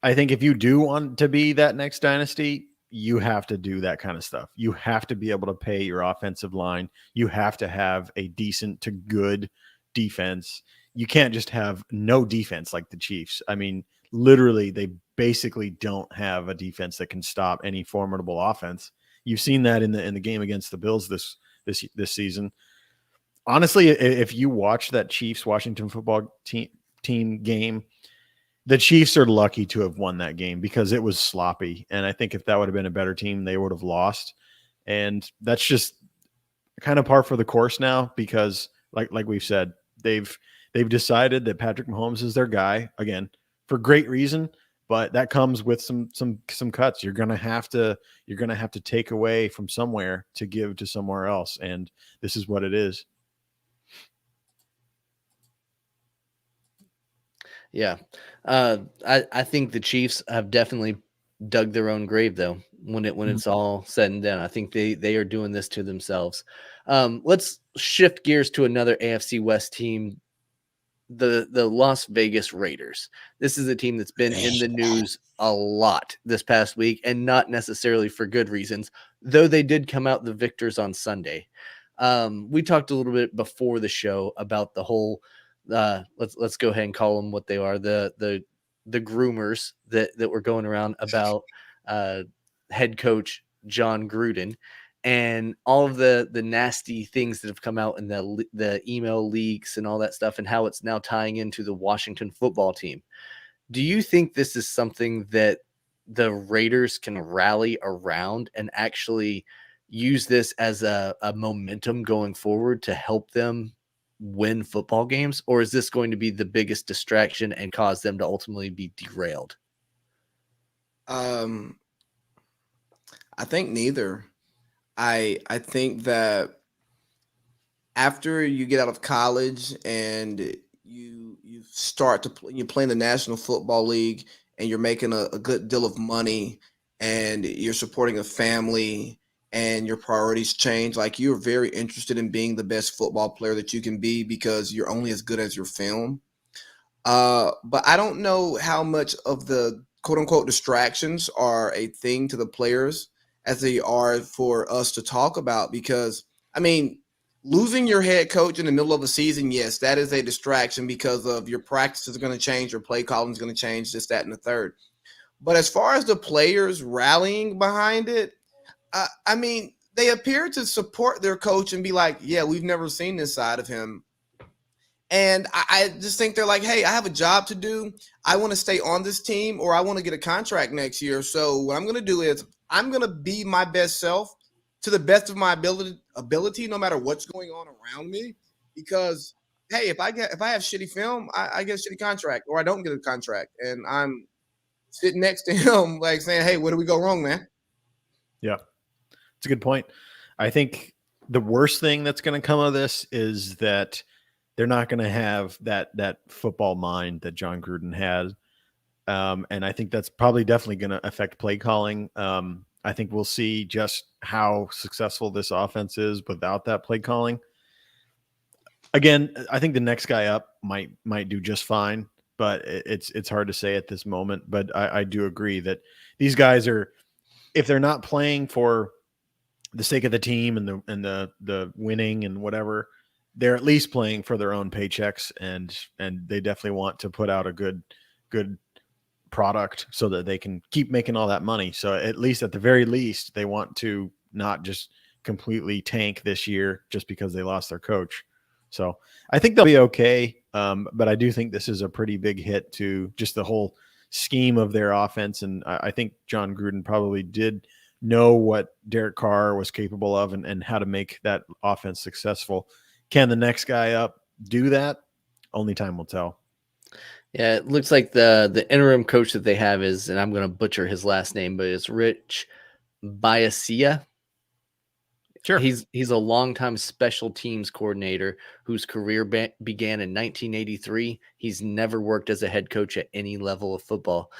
if you do want to be that next dynasty, you have to do that kind of stuff. You have to be able to pay your offensive line. You have to have a decent to good defense. You can't just have no defense like the Chiefs. I mean, literally, they basically don't have a defense that can stop any formidable offense. You've seen that in the game against the Bills this season. Honestly, if you watch that Chiefs Washington football team game, the Chiefs are lucky to have won that game because it was sloppy. And I think if that would have been a better team, they would have lost. And that's just kind of par for the course now because, like we've said, they've decided that Patrick Mahomes is their guy again for great reason. But that comes with some cuts. You're gonna have to take away from somewhere to give to somewhere else, and this is what it is. Yeah, I think the Chiefs have definitely dug their own grave, though. When it's all said and done, I think they are doing this to themselves. Let's shift gears to another AFC West team. The Las Vegas Raiders. This is a team that's been in the news a lot this past week, and not necessarily for good reasons, though they did come out the victors on Sunday. We talked a little bit before the show about the whole let's go ahead and call them what they are, the groomers that were going around about head coach John Gruden and all of the nasty things that have come out in the email leaks and all that stuff, and how it's now tying into the Washington football team. Do you think this is something that the Raiders can rally around and actually use this as a momentum going forward to help them win football games? Or is this going to be the biggest distraction and cause them to ultimately be derailed? I think neither. I think that after you get out of college and you start to play, you play in the National Football League and you're making a good deal of money and you're supporting a family and your priorities change. Like, you're very interested in being the best football player that you can be because you're only as good as your film. But I don't know how much of the quote unquote distractions are a thing to the players as they are for us to talk about, because I mean, losing your head coach in the middle of a season, yes, that is a distraction because of your practice is going to change, your play calling is going to change, this, that, and the third. But as far as the players rallying behind it, I mean, they appear to support their coach and be like, yeah, we've never seen this side of him. And I just think they're like, hey, I have a job to do. I want to stay on this team, or I want to get a contract next year. So what I'm going to do is I'm going to be my best self to the best of my ability, no matter what's going on around me. Because hey, if I have shitty film, I get a shitty contract, or I don't get a contract, and I'm sitting next to him like saying, hey, where do we go wrong, man? Yeah, it's a good point. I think the worst thing that's going to come of this is that they're not going to have that football mind that John Gruden had. And I think that's probably definitely going to affect play calling. I think we'll see just how successful this offense is without that play calling. Again, I think the next guy up might do just fine, but it's hard to say at this moment. But I do agree that these guys are, if they're not playing for the sake of the team and the winning and whatever, they're at least playing for their own paychecks, and they definitely want to put out a good product so that they can keep making all that money. So at the very least, they want to not just completely tank this year just because they lost their coach. So I think they'll be okay. But I do think this is a pretty big hit to just the whole scheme of their offense. And I think John Gruden probably did know what Derek Carr was capable of and how to make that offense successful. Can the next guy up do that? Only time will tell. Yeah, it looks like the interim coach that they have is, and I'm going to butcher his last name, but it's Rich Biasia. Sure. He's a longtime special teams coordinator whose career began in 1983. He's never worked as a head coach at any level of football,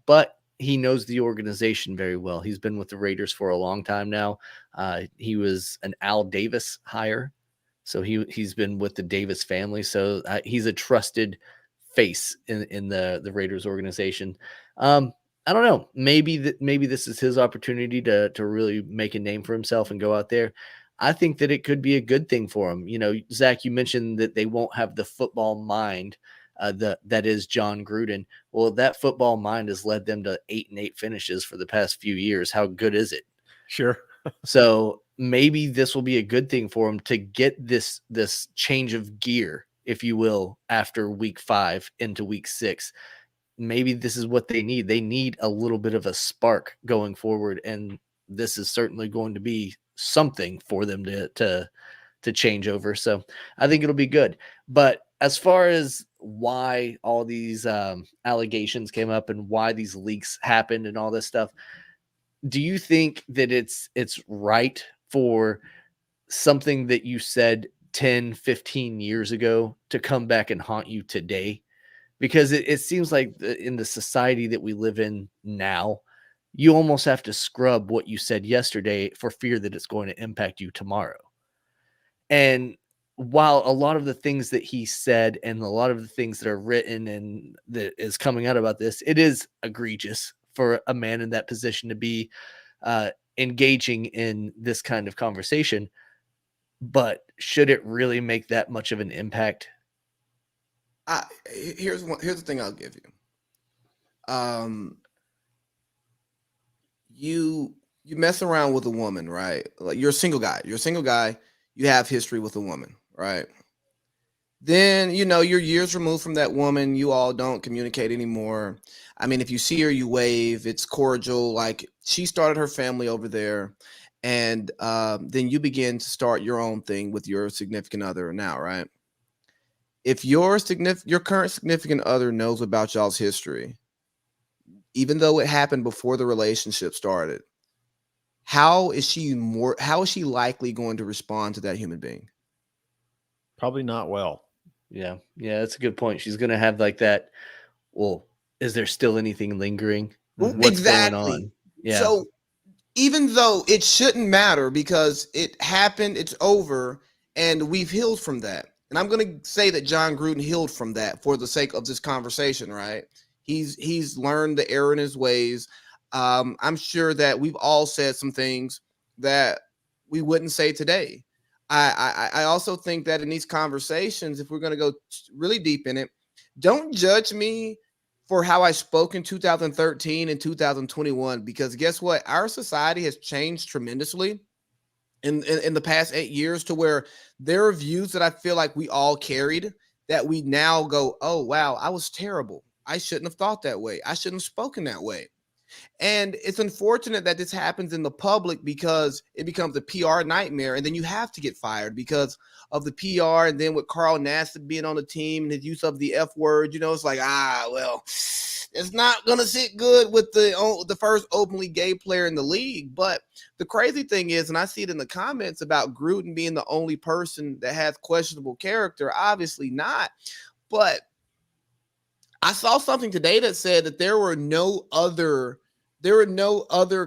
but he knows the organization very well. He's been with the Raiders for a long time now. He was an Al Davis hire, so he's been with the Davis family. So he's a trusted face in the Raiders organization. I don't know. Maybe this is his opportunity to really make a name for himself and go out there. I think that it could be a good thing for him. You know, Zach, you mentioned that they won't have the football mind that is John Gruden. Well, that football mind has led them to 8-8 finishes for the past few years. How good is it? Sure. So maybe this will be a good thing for him to get this change of gear, if you will, after week 5 into week 6. Maybe this is what they need. They need a little bit of a spark going forward, and this is certainly going to be something for them to change over. So I think it'll be good. But as far as why all these allegations came up and why these leaks happened and all this stuff, do you think that it's right for something that you said 10, 15 years ago to come back and haunt you today? Because it seems like in the society that we live in now, you almost have to scrub what you said yesterday for fear that it's going to impact you tomorrow. And while a lot of the things that he said and a lot of the things that are written and that is coming out about this, it is egregious for a man in that position to be engaging in this kind of conversation. But should it really make that much of an impact? Here's the thing I'll give you. You mess around with a woman, right? Like you're a single guy. You have history with a woman, right? Then you're years removed from that woman. You all don't communicate anymore. I mean, if you see her, you wave. It's cordial. Like she started her family over there, and then you begin to start your own thing with your significant other now, right? If your current significant other knows about y'all's history, even though it happened before the relationship started, how is she likely going to respond to that human being? Probably not well. Yeah, that's a good point. She's going to have like that. Well, is there still anything lingering? What's exactly going on? Yeah. So even though it shouldn't matter because it happened, it's over, and we've healed from that. And I'm going to say that John Gruden healed from that for the sake of this conversation, right? He's learned the error in his ways. I'm sure that we've all said some things that we wouldn't say today. I also think that in these conversations, if we're going to go really deep in it, don't judge me for how I spoke in 2013 and 2021, because guess what? Our society has changed tremendously in the past 8 years, to where there are views that I feel like we all carried that we now go, oh, wow, I was terrible. I shouldn't have thought that way. I shouldn't have spoken that way. And it's unfortunate that this happens in the public, because it becomes a PR nightmare. And then you have to get fired because of the PR. And then with Carl Nassib being on the team and his use of the F word, it's like, well, it's not going to sit good with the first openly gay player in the league. But the crazy thing is, and I see it in the comments about Gruden being the only person that has questionable character, obviously not. But I saw something today that said that there were no other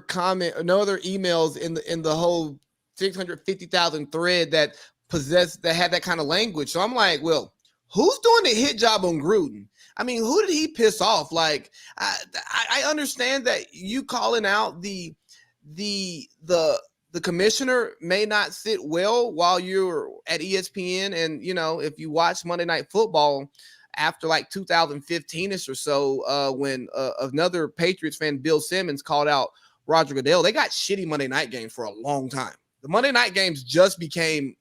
comment or no other emails in the whole 650,000 thread that had that kind of language. So I'm like, well, who's doing the hit job on Gruden? I mean, who did he piss off? Like, I understand that you calling out the commissioner may not sit well while you're at ESPN, and if you watch Monday Night Football after like 2015ish or so, when another Patriots fan, Bill Simmons, called out Roger Goodell, they got shitty Monday night games for a long time. The Monday night games just became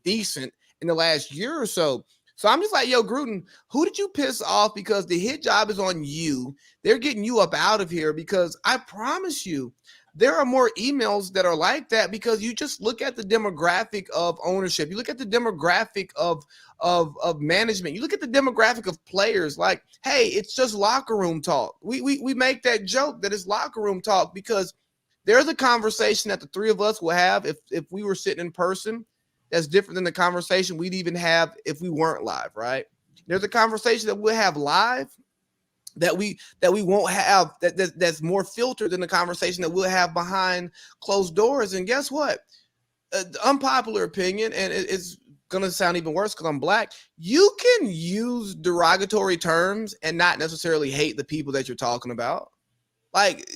decent in the last year or so. So I'm just like, yo, Gruden, who did you piss off? Because the hit job is on you. They're getting you up out of here, because I promise you, there are more emails that are like that, because you just look at the demographic of ownership. You look at the demographic of management. You look at the demographic of players. Like, hey, it's just locker room talk. We make that joke that it's locker room talk, because there's a conversation that the three of us will have if we were sitting in person that's different than the conversation we'd even have if we weren't live, right? There's a conversation that we'll have live that we won't have that's more filtered than the conversation that we'll have behind closed doors. And guess what? Unpopular opinion, and it's gonna sound even worse because I'm black. You can use derogatory terms and not necessarily hate the people that you're talking about. Like,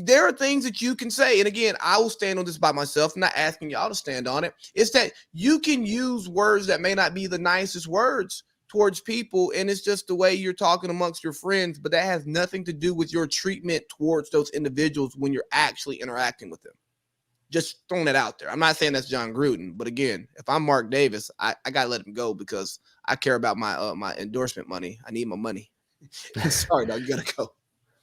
there are things that you can say, and again, I will stand on this by myself. I'm not asking y'all to stand on it. It's that you can use words that may not be the nicest words towards people, and it's just the way you're talking amongst your friends, but that has nothing to do with your treatment towards those individuals when you're actually interacting with them. Just throwing it out there. I'm not saying that's John Gruden, but again, if I'm Mark Davis, I gotta let him go, because I care about my endorsement money. I need my money. Sorry, dog, you gotta go.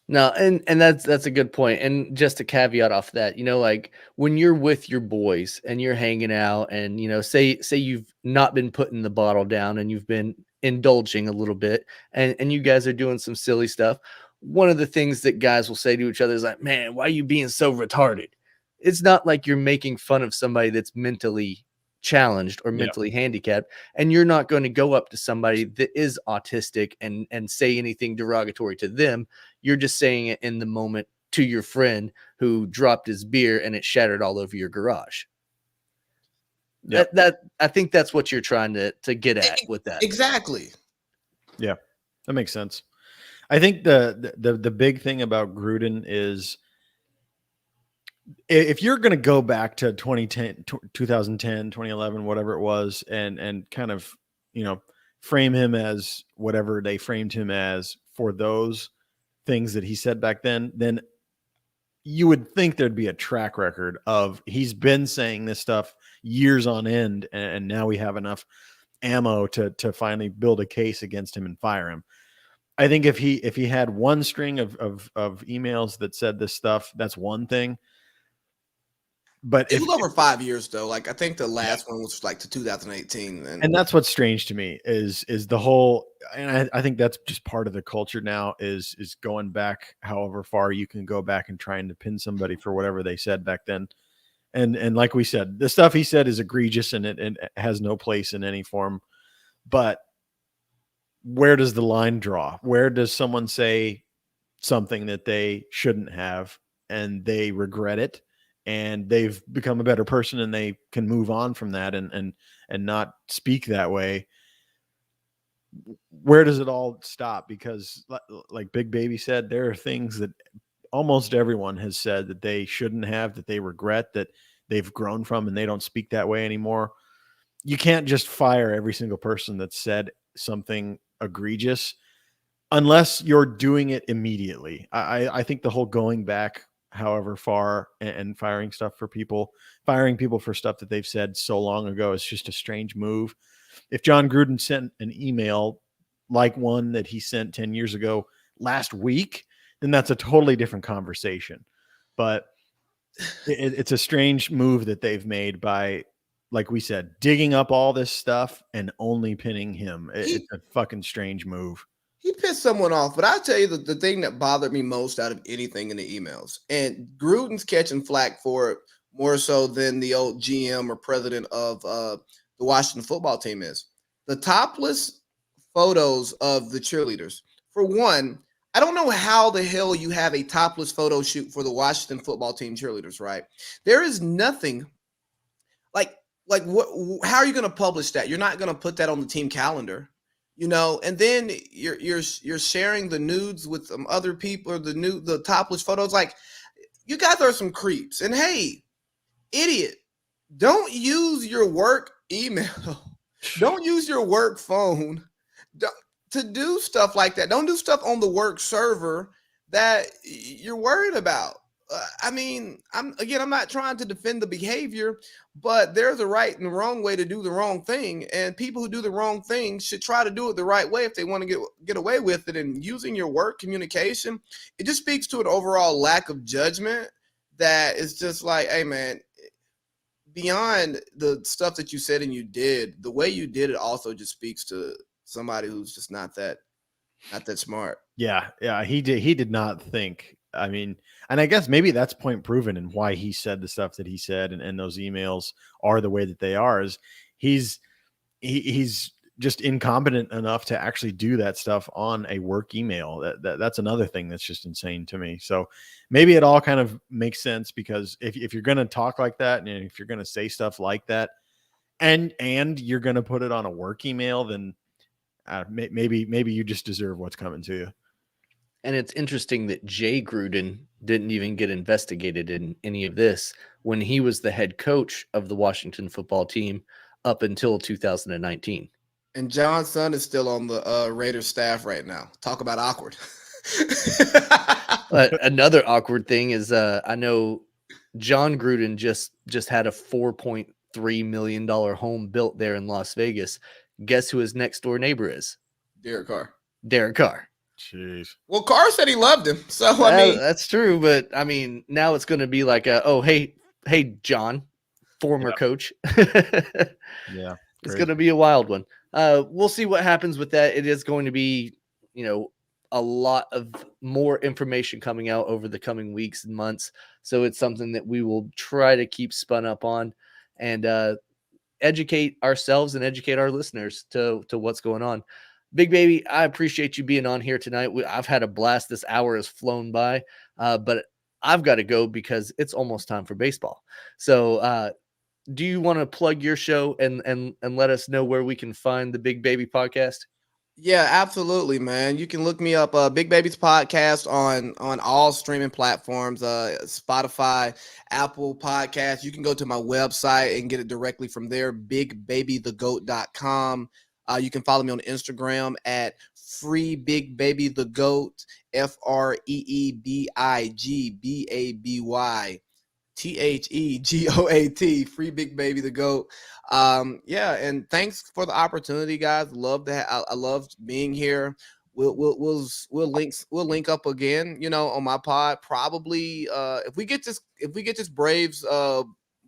No, and that's a good point. And just a caveat off that, like when you're with your boys and you're hanging out, and say you've not been putting the bottle down and you've been indulging a little bit, and you guys are doing some silly stuff. One of the things that guys will say to each other is like, man, why are you being so retarded? It's not like you're making fun of somebody that's mentally challenged or mentally handicapped, and you're not going to go up to somebody that is autistic and say anything derogatory to them. You're just saying it in the moment to your friend who dropped his beer and it shattered all over your garage. Yep. That I think that's what you're trying to get at with that. Exactly. Yeah, that makes sense. I think the big thing about Gruden is, if you're going to go back to 2010, 2011, whatever it was, and kind of, frame him as whatever they framed him as for those things that he said back then you would think there'd be a track record of he's been saying this stuff years on end, and now we have enough ammo to finally build a case against him and fire him. I think if he had one string of emails that said this stuff, that's one thing. But it was over 5 years though. Like, I think the last one was like to 2018. And that's what's strange to me is the whole, and I think that's just part of the culture now is going back however far you can go back and trying to pin somebody for whatever they said back then. And like we said, the stuff he said is egregious and it has no place in any form. But where does the line draw? Where does someone say something that they shouldn't have and they regret it, and they've become a better person and they can move on from that and not speak that way? Where does it all stop? Because like Big Baby said, there are things that almost everyone has said that they shouldn't have, that they regret, that they've grown from, and they don't speak that way anymore. You can't just fire every single person that said something egregious unless you're doing it immediately. I think the whole going back however far and firing people for stuff that they've said so long ago is just a strange move. If John Gruden sent an email like one that he sent 10 years ago last week, then that's a totally different conversation. But it's a strange move that they've made by, like we said, digging up all this stuff and only pinning him. It's a fucking strange move. He pissed someone off, but I'll tell you the thing that bothered me most out of anything in the emails, and Gruden's catching flack for it more so than the old GM or president of the Washington football team is. The topless photos of the cheerleaders. For one, I don't know how the hell you have a topless photo shoot for the Washington football team cheerleaders, right? There is nothing like what, how are you going to publish that? You're not going to put that on the team calendar. And then you're sharing the nudes with some other people or the topless photos. Like, you guys are some creeps. And hey, idiot, don't use your work email. Don't use your work phone to do stuff like that. Don't do stuff on the work server that you're worried about. I'm not trying to defend the behavior, but there's a right and wrong way to do the wrong thing, and people who do the wrong thing should try to do it the right way if they want to get away with it. And using your work communication, it just speaks to an overall lack of judgment that is just like, hey man, beyond the stuff that you said and you did, the way you did it also just speaks to somebody who's just not that smart. Yeah, he did not think. I mean, and I guess maybe that's point proven in why he said the stuff that he said, and those emails are the way that they are. Is he's just incompetent enough to actually do that stuff on a work email. That's another thing that's just insane to me. So maybe it all kind of makes sense, because if you're going to talk like that, and if you're going to say stuff like that, and you're going to put it on a work email, then maybe you just deserve what's coming to you. And it's interesting that Jay Gruden didn't even get investigated in any of this when he was the head coach of the Washington football team up until 2019. And John's son is still on the Raiders staff right now. Talk about awkward. Another awkward thing is I know John Gruden just had a $4.3 million home built there in Las Vegas. Guess who his next door neighbor is? Derek Carr. Jeez. Well, Carr said he loved him, so that's true. But I mean, now it's going to be like, hey, John, former coach. Yeah, it's going to be a wild one. We'll see what happens with that. It is going to be, a lot of more information coming out over the coming weeks and months. So it's something that we will try to keep spun up on and educate ourselves and educate our listeners to what's going on. Big Baby, I appreciate you being on here tonight. I've had a blast. This hour has flown by, but I've got to go because it's almost time for baseball. So do you want to plug your show and let us know where we can find the Big Baby podcast? Yeah, absolutely, man. You can look me up, Big Baby's podcast on all streaming platforms, Spotify, Apple Podcasts. You can go to my website and get it directly from there, bigbabythegoat.com. You can follow me on Instagram at FreeBigBabyTheGoat, FreeBigBabyTheGoat, Free Big Baby the Goat. And thanks for the opportunity, guys. I love being here. We'll link up again, on my pod. Probably if we get this Braves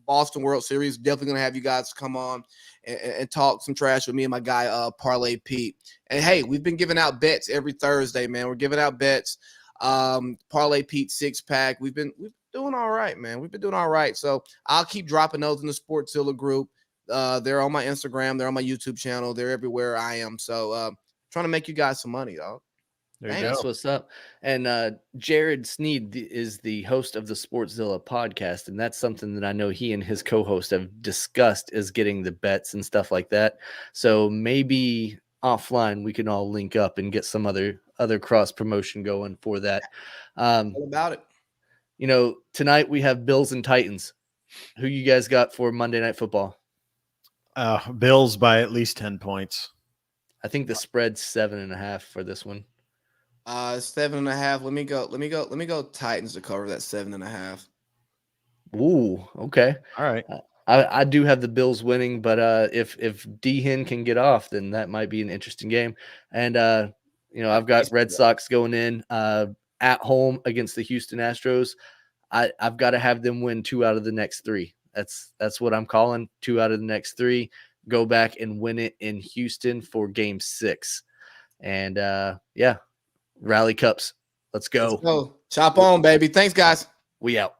Boston World Series, definitely gonna have you guys come on and talk some trash with me and my guy Parlay Pete. And hey, we've been giving out bets every Thursday, man. We're giving out bets. Parlay Pete 6-pack. We've been doing all right, man. We've been doing all right. So I'll keep dropping those in the Sportzilla group. They're on my Instagram. They're on my YouTube channel. They're everywhere I am. So trying to make you guys some money, dog. That's what's up. And Jared Sneed is the host of the Sportzilla podcast, and that's something that I know he and his co-host have discussed, is getting the bets and stuff like that. So maybe offline we can all link up and get some other cross promotion going for that. All about it. Tonight we have Bills and Titans. Who you guys got for Monday Night Football? Bills by at least 10 points. I think the spread's 7.5 for this one. 7.5. Let me go Titans to cover that 7.5. Ooh, okay. All right. I do have the Bills winning, but if D-Hen can get off, then that might be an interesting game. And I've got Red Sox going in at home against the Houston Astros. I've got to have them win 2 out of the next 3. That's what I'm calling. 2 out of the next 3. Go back and win it in Houston for Game 6. And Rally Cups. Let's go. Let's go. Chop on, baby. Thanks, guys. We out.